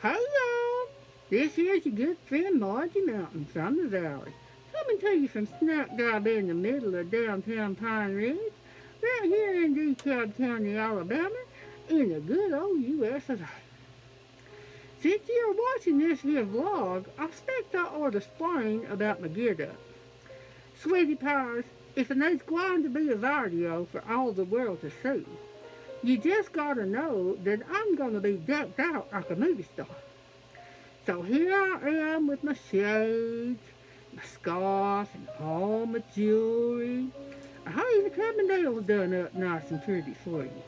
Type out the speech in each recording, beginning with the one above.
Hey y'all, this here's your good friend Margie Mountain from the valley. Coming to you from smack dab in the middle of downtown Pine Ridge, right here in DeKalb County, Alabama, in the good old US of A. Since you're watching this here vlog, I expect I ought to explain about my get up. Sweetie pies, if there's going to be a video for all the world to see, you just gotta know that I'm gonna be decked out like a movie star. So here I am with my shades, my scarf, and all my jewelry. I even have my nails done up nice and pretty for you.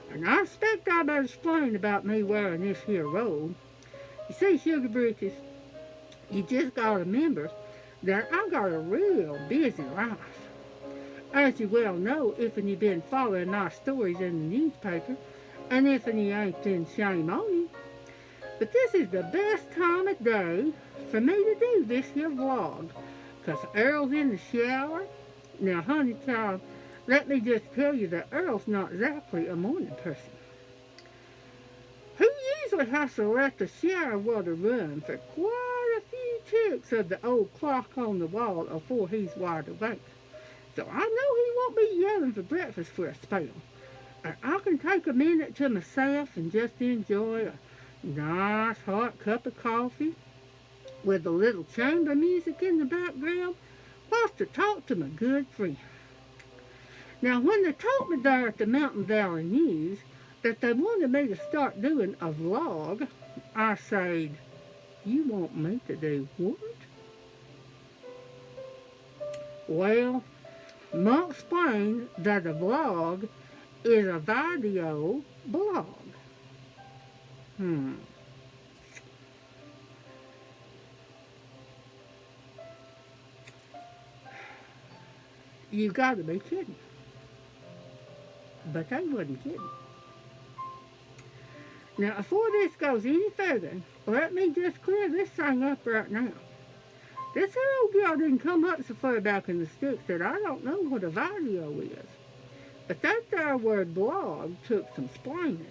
And I expect I better explain about me wearing this here robe. You see, Sugar Britches, you just gotta remember that I got a real busy life. As you well know, if you've been following my stories in the newspaper, and if you ain't, then shame on you. But this is the best time of day for me to do this here vlog, because Earl's in the shower. Now, honey child, let me just tell you that Earl's not exactly a morning person. He usually has to let the shower water run for quite a few ticks of the old clock on the wall before he's wide awake. So I know he won't be yelling for breakfast for a spell. And I can take a minute to myself and just enjoy a nice hot cup of coffee with a little chamber music in the background whilst I talk to my good friend. Now, when they told me there at the Mountain Valley News that they wanted me to start doing a vlog, I said, "You want me to do what?" Well, I'll explain that a vlog is a video blog. You gotta be kidding. But they wasn't kidding. Now, before this goes any further, let me just clear this thing up right now. This here old girl didn't come up so far back in the sticks that I don't know what a video is. But that there word blog took some explaining.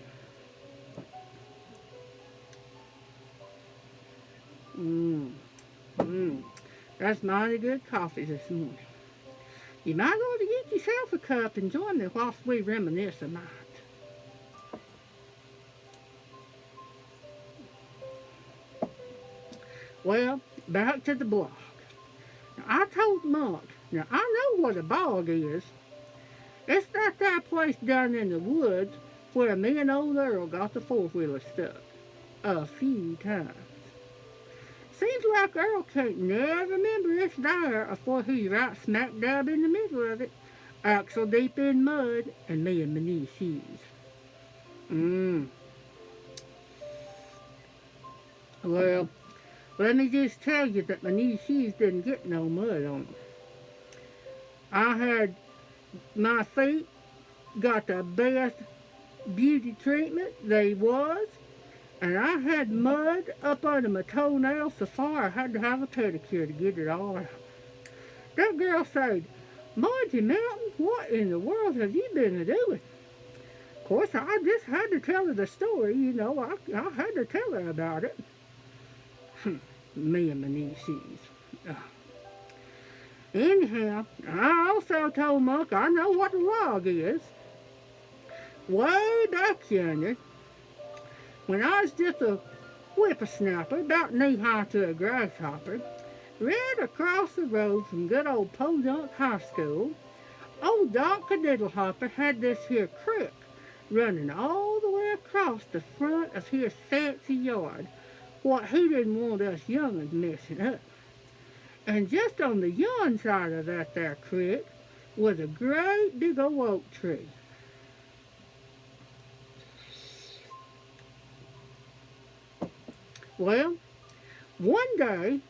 That's mighty good coffee this morning. You might ought to get yourself a cup and join me whilst we reminisce a night. Well, back to the blog. Now, I told Mark, now I know what a bog is. It's that place down in the woods where me and old Earl got the four-wheeler stuck a few times. Seems like Earl can't never remember it's there before he's right smack dab in the middle of it, axle deep in mud, and me in my new shoes. Well, let me just tell you that my new shoes didn't get no mud on them. I had my feet got the best beauty treatment they was, and I had mud up under my toenails so far I had to have a pedicure to get it all out. That girl said, "Margie Mountain, what in the world have you been doing?" Of course, I just had to tell her the story, you know. I had to tell her about it. Me and my new shoes. Anyhow, I also told Muck I know what a log is. Way back yonder, when I was just a whippersnapper, about knee-high to a grasshopper, right across the road from good old Podunk High School, old Dr. Diddlehopper had this here creek running all the way across the front of his fancy yard, what he didn't want us young'uns messing up. And just on the yon side of that there creek was a great big old oak tree. Well, one day,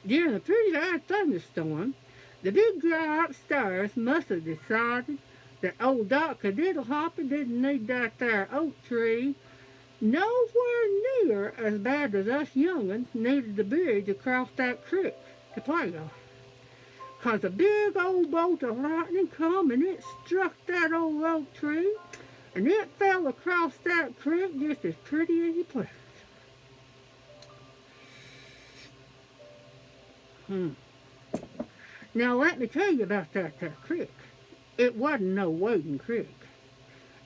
during a pretty bad thunderstorm, the big guy upstairs must have decided that old Dr. Diddlehopper didn't need that there oak tree nowhere near as bad as us young'uns needed the bridge across that creek to play on. 'Cause a big old bolt of lightning come and it struck that old oak tree, and it fell across that creek just as pretty as you please. Hmm. Now let me tell you about that creek. It wasn't no wading creek.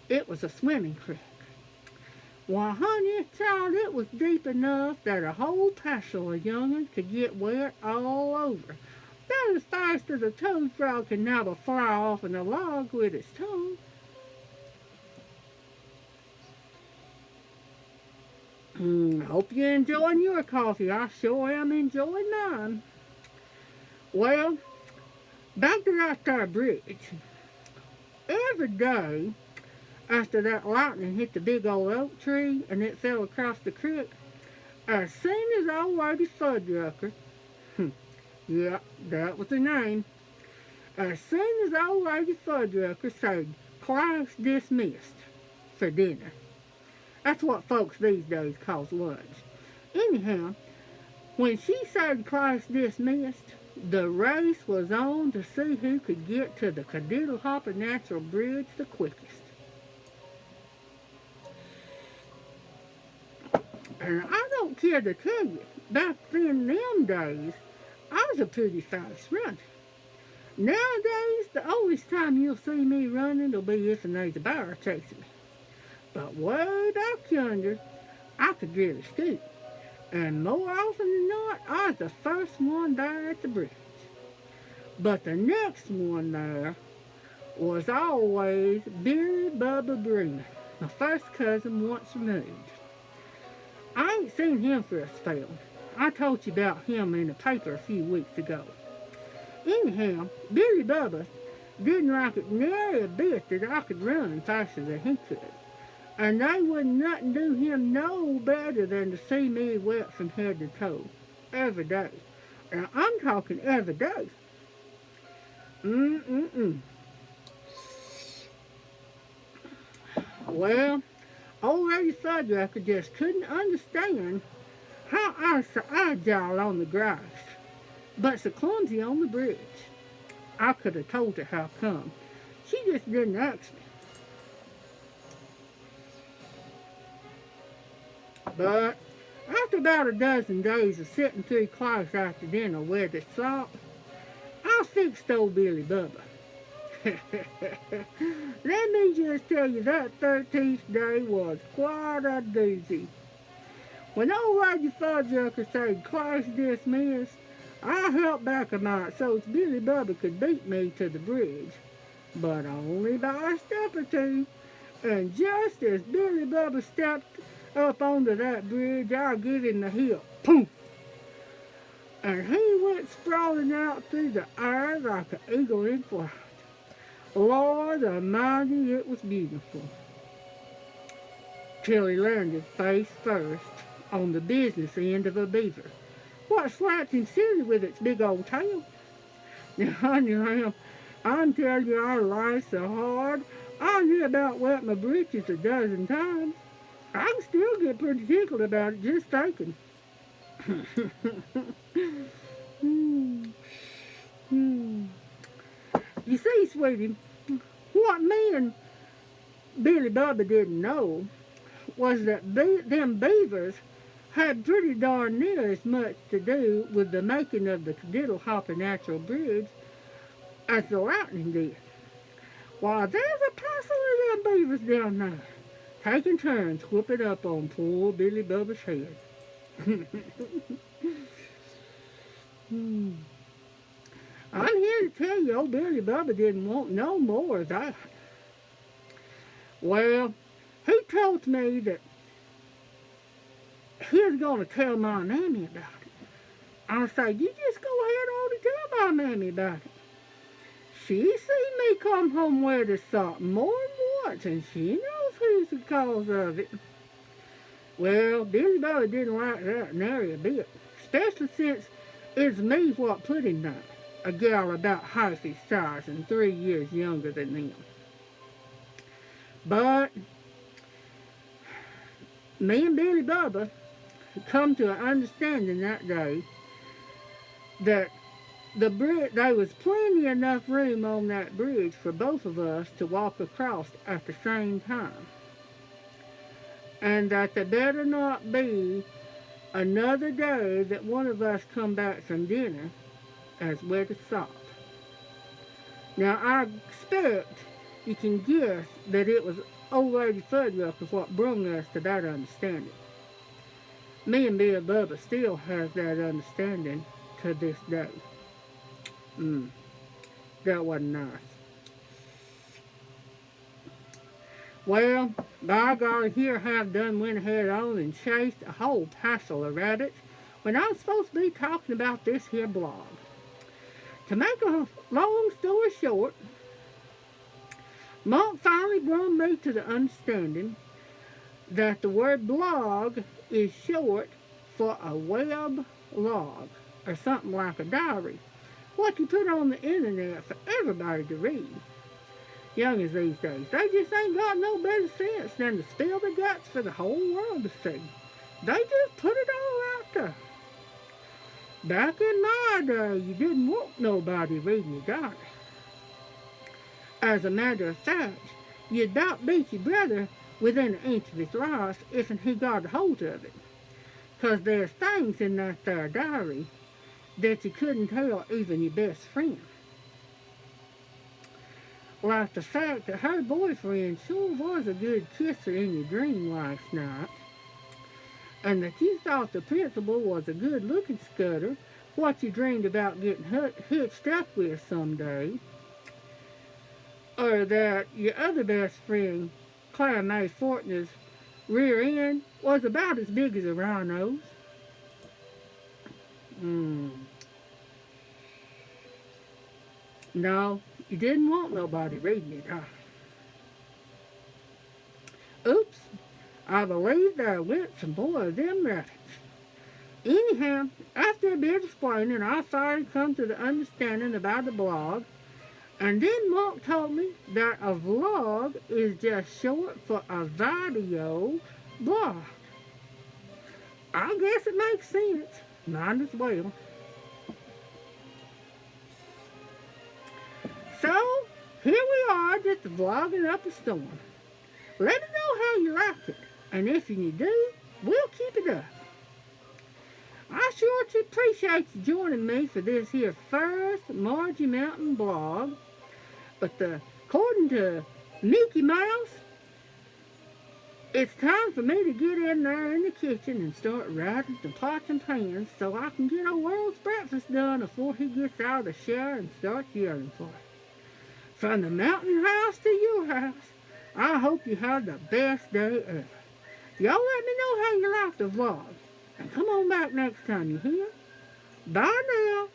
It was a swimming creek. Why, honey, child, it was deep enough that a whole passel of young'uns could get wet all over. About as fast as a toad frog can nab a fly off in a log with its tongue. Hope you're enjoying your coffee. I sure am enjoying mine. Well, back to that there bridge. Every day after that lightning hit the big old oak tree and it fell across the creek, as soon as old Lady Fuddrucker, yeah, that was her name, as soon as old Lady Fuddrucker said, "Class dismissed" for dinner. That's what folks these days calls lunch. Anyhow, when she said class dismissed, the race was on to see who could get to the Cadiddle Hopper Natural Bridge the quickest. And I don't care to tell you, back then, them days, I was a pretty fast runner. Nowadays, the only time you'll see me running will be if there's a bear chasing me. But way back yonder, I could really scoot. And more often than not, I was the first one there at the bridge. But the next one there was always Billy Bubba Bremer, my first cousin once removed. I ain't seen him for a spell. I told you about him in the paper a few weeks ago. Anyhow, Billy Bubba didn't like it nary a bit that I could run faster than he could. And they wouldn't nothing do him no better than to see me wet from head to toe every day. And I'm talking every day. Well, old Lady Fuddrucker just couldn't understand how I was so agile on the grass, but so clumsy on the bridge. I could have told her how come. She just didn't ask me. But after about a dozen days of sitting through class after dinner with it slop, I fixed old Billy Bubba. Let me just tell you, that 13th day was quite a doozy. When old Lady Fuddrucker said class dismissed, I helped back a mite so's Billy Bubba could beat me to the bridge, but only by a step or two. And just as Billy Bubba stepped up onto that bridge, I give him the hip, poof! And he went sprawling out through the air like an eagle in flight. Lord Almighty, it was beautiful. Till he landed face first on the business end of a beaver, what slapped him silly with its big old tail. Now, honey lamb, I'm telling you, I laughed so hard, I near about wet my britches a dozen times. I can still get pretty tickled about it just thinking. You see, sweetie, what me and Billy Bubba didn't know was that them beavers had pretty darn near as much to do with the making of the Cadiddle Hopper Natural Bridge as the lightning did. Why, there's a parcel of them beavers down there, taking turns whooping up on poor Billy Bubba's head. I'm here to tell you, old Billy Bubba didn't want no more of that. Well, he told me that he was going to tell my mammy about it. I said, you just go ahead on and tell my mammy about it. She seen me come home with her something more than once, and she knows who's the cause of it. Well, Billy Bubba didn't like that nary a bit, especially since it's me what put him there, a gal about half his size and 3 years younger than him. But me and Billy Bubba come to an understanding that day that there was plenty enough room on that bridge for both of us to walk across at the same time. And that there better not be another day that one of us come back from dinner as wet as salt. Now, I expect you can guess that it was old lady Fuddruckers what brung us to that understanding. Me and Bill Bubba still has that understanding to this day. That wasn't nice. Well, by golly, here I have done went ahead on and chased a whole passel of rabbits when I was supposed to be talking about this here blog. To make a long story short, Monk finally brought me to the understanding that the word blog is short for a web log, or something like a diary, what you put on the internet for everybody to read. Youngins these days, they just ain't got no better sense than to spill their guts for the whole world to see. They just put it all out there. Back in my day, you didn't want nobody reading your diary. As a matter of fact, you'd about beat your brother within an inch of his life if he got a hold of it. 'Cause there's things in that there diary that you couldn't tell even your best friend. Like the fact that her boyfriend sure was a good kisser in your dream last night, and that you thought the principal was a good-looking scudder, what you dreamed about getting hitched up with someday, or that your other best friend, Clara May Fortner's rear end was about as big as a rhino's. No, you didn't want nobody reading it, huh? Oops, I believe there went some more of them rabbits. Anyhow, after a bit of explaining, I finally come to the understanding about the blog, and then Mark told me that a vlog is just short for a video blog. I guess it makes sense. Might as well. So, here we are, just vlogging up a storm. Let me know how you like it, and if you do, we'll keep it up. I sure appreciate you joining me for this here first Margie Mountain blog. But according to Mickey Mouse, it's time for me to get in there in the kitchen and start riding the pots and pans so I can get our world's breakfast done before he gets out of the shower and starts yelling for it. From the mountain house to your house, I hope you have the best day ever. Y'all let me know how you like the vlog. And come on back next time, you hear? Bye now.